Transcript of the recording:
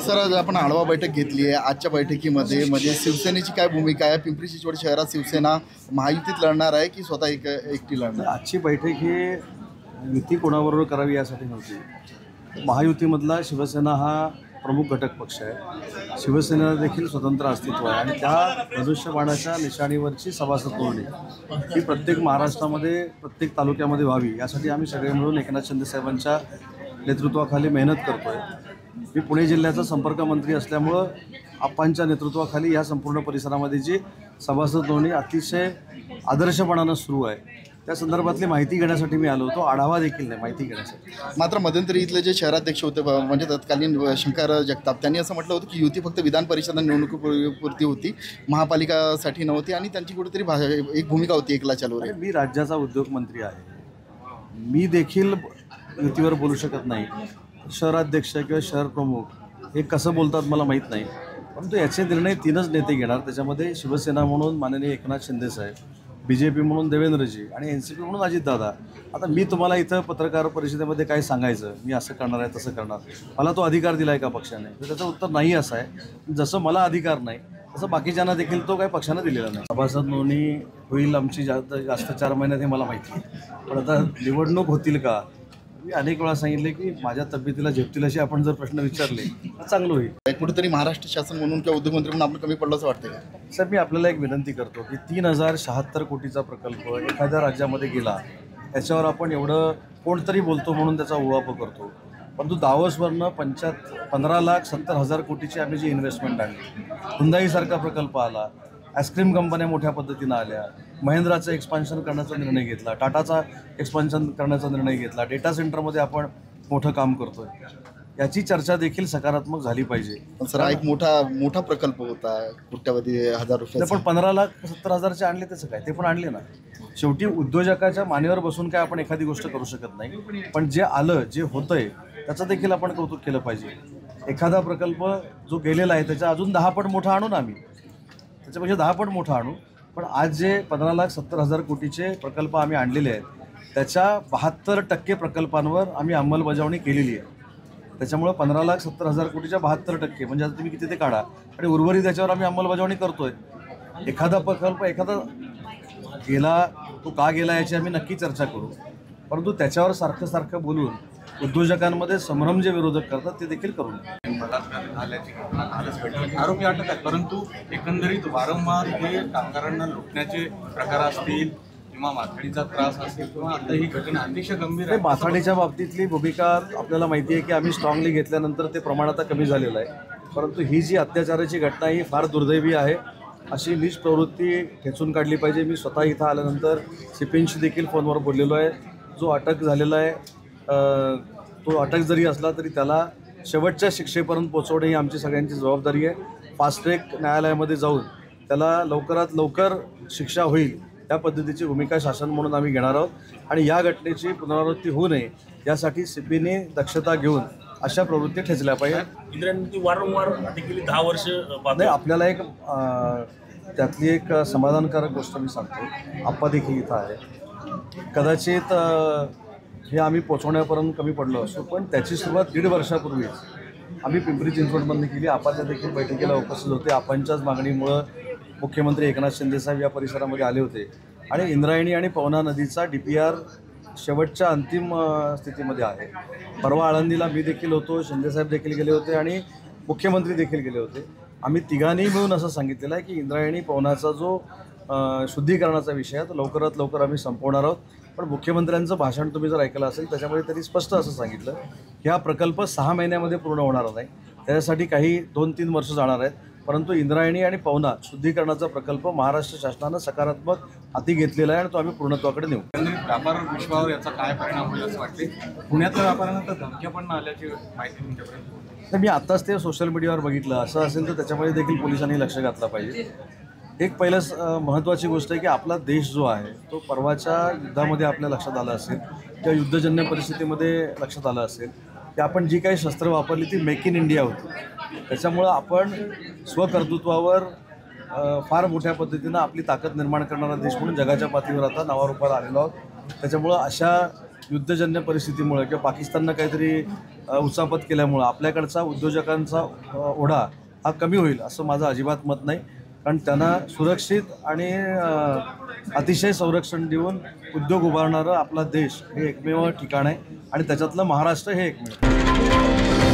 Sir, आज आपण आढावा बैठक घेतली आहे. आजच्या बैठकीमध्ये शिवसेनेची काय भूमिका आहे? पिंपरी चिंचवड शहरात शिवसेना महायुतीत लढणार आहे की स्वतः एकटी लढणार? आजची बैठक ही युती कोणाबरोबर करावी यासाठी नव्हती. महायुतीमधला शिवसेना हा प्रमुख घटक पक्ष आहे. शिवसेनेला देखील स्वतंत्र अस्तित्व आहे आणि त्या धनुष्यबाणाच्या निशाणीवरची सभासद नोंदणी ही प्रत्येक महाराष्ट्रामध्ये प्रत्येक तालुक्यामध्ये व्हावी यासाठी आम्ही सगळे मिळून एकनाथ शिंदे साहेबांच्या नेतृत्वाखाली मेहनत करतो आहे. मी पुणे जिल्ह्याचा संपर्क मंत्री असल्यामुळं आप्पांच्या नेतृत्वाखाली या संपूर्ण परिसरामध्ये जी सभासद नोंदणी अतिशय आदर्शपणानं सुरू आहे त्या संदर्भातली माहिती घेण्यासाठी मी आलो होतो. आढावा देखील नाही, माहिती घेण्यासाठी. मात्र मध्यंतरी इथले जे शहराध्यक्ष होते म्हणजे तत्कालीन शंकर जगताप, त्यांनी असं म्हटलं होतं की युती फक्त विधान परिषद निवडणुकीपुरती होती, महापालिकासाठी नव्हती आणि त्यांची कुठेतरी एक भूमिका होती एकला चालवली. मी राज्याचा उद्योगमंत्री आहे, मी देखील युतीवर बोलू शकत नाही. शहराध्यक्ष किंवा शहर प्रमुख हे कसं बोलतात मला माहीत नाही, परंतु याचे निर्णय तीनच नेते घेणार. त्याच्यामध्ये शिवसेना म्हणून माननीय एकनाथ शिंदे साहेब, BJP म्हणून देवेंद्रजी आणि NCP म्हणून अजितदादा. आता मी तुम्हाला इथं पत्रकार परिषदेमध्ये काय सांगायचं, मी असं करणार आहे तसं करणार, मला तो अधिकार दिला आहे का पक्षाने? तर त्याचं उत्तर नाही असं आहे. जसं मला अधिकार नाही तसं बाकीच्यांना देखील तो काही पक्षानं दिलेला नाही. सभासद नोंदणी होईल आमची जास्त 4 महिन्यात हे मला माहिती आहे, पण आता निवडणूक होतील का? मी अनेक वेळा सांगितले की माझ्या तब्येतीला झेपतील असे आपण जर प्रश्न विचारले तर चांगलं होईल. कुठेतरी महाराष्ट्र शासन म्हणून किंवा उद्योगमंत्री म्हणून आपण कमी पडलं असं वाटतं का? सर, मी आपल्याला एक विनंती करतो की 3076 कोटीचा प्रकल्प एखाद्या राज्यामध्ये गेला त्याच्यावर आपण एवढं कोणतरी बोलतो म्हणून त्याचा उहापोह करतो, परंतु दावोसवरनं 15,70,000 कोटीची आम्ही जी इन्व्हेस्टमेंट आणली, हुंदाईसारखा प्रकल्प आला, आईस्क्रीम कंपन्या मोठ्या पद्धतीनं आल्या, महिंद्राचं एक्सपान्शन करण्याचा निर्णय घेतला, टाटाचा एक्सपान्शन करण्याचा निर्णय घेतला, डेटा सेंटरमध्ये आपण मोठं काम करतो आहे, याची चर्चा देखील सकारात्मक झाली पाहिजे. सर, हा एक मोठा प्रकल्प होता, कोट्यावधी हजार रुपये. पण 15,70,000चे आणले त्याचं काय? ते पण आणले ना. शेवटी उद्योजकाच्या मानेवर बसून काय आपण एखादी गोष्ट करू शकत नाही, पण जे आलं, जे होतंय त्याचं देखील आपण कौतुक केलं पाहिजे. एखादा प्रकल्प जो गेलेला आहे त्याच्या अजून 10 पट मोठा आणू ना, आम्ही त्याच्यापेक्षा 10 पट मोठा आणू. पण आज जे 15,70,000 कोटीचे प्रकल्प आम्ही आणलेले आहेत त्याच्या 72% प्रकल्पांवर आम्ही अंमलबजावणी केलेली आहे. त्याच्यामुळं 15,70,000 कोटीच्या 72% म्हणजे आता तुम्ही किती ते काढा आणि उर्वरित त्याच्यावर आम्ही अंमलबजावणी करतोय. एखादा प्रकल्प गेला, तो का गेला याची आम्ही नक्की चर्चा करू, परंतु त्याच्यावर सारखं बोलून उद्योजकांमध्ये संभ्रम जे विरोधक करतात ते देखील करू नये. आरोपी अटक आहेत, परंतु एकंदरीत वारंवार हे कामगारांना लुटण्याचे प्रकार असतील किंवा माथाडीचा त्रास असेल किंवा आता ही घटना अतिशय गंभीर आहे. माथाडीच्या बाबतीतली भूमिका आपल्याला माहिती आहे की आम्ही स्ट्रॉंगली घेतल्यानंतर ते प्रमाण आता कमी झालेलं आहे, परंतु ही जी अत्याचाराची घटना ही फार दुर्दैवी आहे. अशी नीच प्रवृत्ती खेचून काढली पाहिजे. मी स्वतः इथं आल्यानंतर CPंशी देखील फोनवर बोललेलो आहे. जो अटक झालेला आहे तो अटक जरी असला तरी त्याला शेवटच्या शिक्षेपर्यंत पोचवणे ही आमची सगळ्यांची जबाबदारी आहे. फास्ट ट्रॅक न्यायालयामध्ये जाऊन त्याला लवकरात लवकर शिक्षा होईल या पद्धतीची भूमिका शासन म्हणून आम्ही घेणार आहोत आणि या घटनेची पुनरावृत्ती होऊ नये यासाठी CPने दक्षता घेऊन अशा प्रवृत्ती ठेचल्या पाहिजे. वारंवार गेली 10 वर्ष नाही, आपल्याला एक त्यातली एक समाधानकारक गोष्ट मी सांगतो. आप्पा देखील इथं आहे. कदाचित हे आम्ही पोचवण्यापर्यंत कमी पडलो असतो, पण त्याची सुरुवात 1.5 वर्षापूर्वीच आम्ही पिंपरी चिंचवडमधून केली. आप्पाच्या देखील बैठकीला उपस्थित होते. आप्पांच्याच मागणीमुळं मुख्यमंत्री एकनाथ शिंदे साहेब या परिसरामध्ये आले होते आणि इंद्रायणी आणि पवना नदीचा DPR शेवटच्या अंतिम स्थितीमध्ये आहे. परवा आळंदीला मी देखील होतो, शिंदेसाहेब देखील गेले होते आणि मुख्यमंत्री देखील गेले होते. आम्ही तिघांनी मिळून असं सांगितलेलं आहे की इंद्रायणी पवनाचा जो शुद्धीकरणाचा विषय आहे तो लवकरात लवकर आम्ही संपवणार आहोत. पण मुख्यमंत्र्यांचं भाषण तुम्ही जर ऐकलं असेल त्याच्यामध्ये त्यांनी स्पष्ट असं सांगितलं की हा प्रकल्प 6 महिन्यामध्ये पूर्ण होणार नाही, त्याच्यासाठी काही 2-3 वर्ष जाणार आहेत, परंतु इंद्रायणी आणि पवना शुद्धीकरणाचा प्रकल्प महाराष्ट्र शासनानं सकारात्मक हाती घेतलेला आहे आणि तो आम्ही पूर्णत्वाकडे नेऊ. व्यापार विश्वावर याचा काय परिणाम होईल असं वाटते? पुण्यातल्या व्यापाऱ्यांना तर धमक्या पण आल्याची माहिती तुमच्यापर्यंत? तर मी आत्ताच ते सोशल मीडियावर बघितलं. असं असेल तर त्याच्यामध्ये देखील पोलिसांनी लक्ष घातलं पाहिजे. एक पहिलं महत्त्वाची गोष्ट आहे की आपला देश जो आहे तो परवाच्या युद्धामध्ये आपल्या लक्षात आलं असेल किंवा युद्धजन्य परिस्थितीमध्ये लक्षात आलं असेल की आपण जी काही शस्त्र वापरली ती मेक इन इंडिया होती. त्याच्यामुळं आपण स्वकर्तृत्वावर फार मोठ्या पद्धतीनं आपली ताकद निर्माण करणारा देश म्हणून जगाच्या पातळीवर आता नावारूपाला आलेलो आहोत. त्याच्यामुळं अशा युद्धजन्य परिस्थितीमुळे किंवा पाकिस्ताननं काहीतरी उचापत केल्यामुळं आपल्याकडचा उद्योजकांचा ओढा हा कमी होईल असं माझं अजिबात मत नाही. कारण त्यांना सुरक्षित आणि अतिशय संरक्षण देऊन उद्योग उभारणारं आपला देश हे एकमेव ठिकाण आहे आणि त्याच्यातलं महाराष्ट्र हे एकमेव.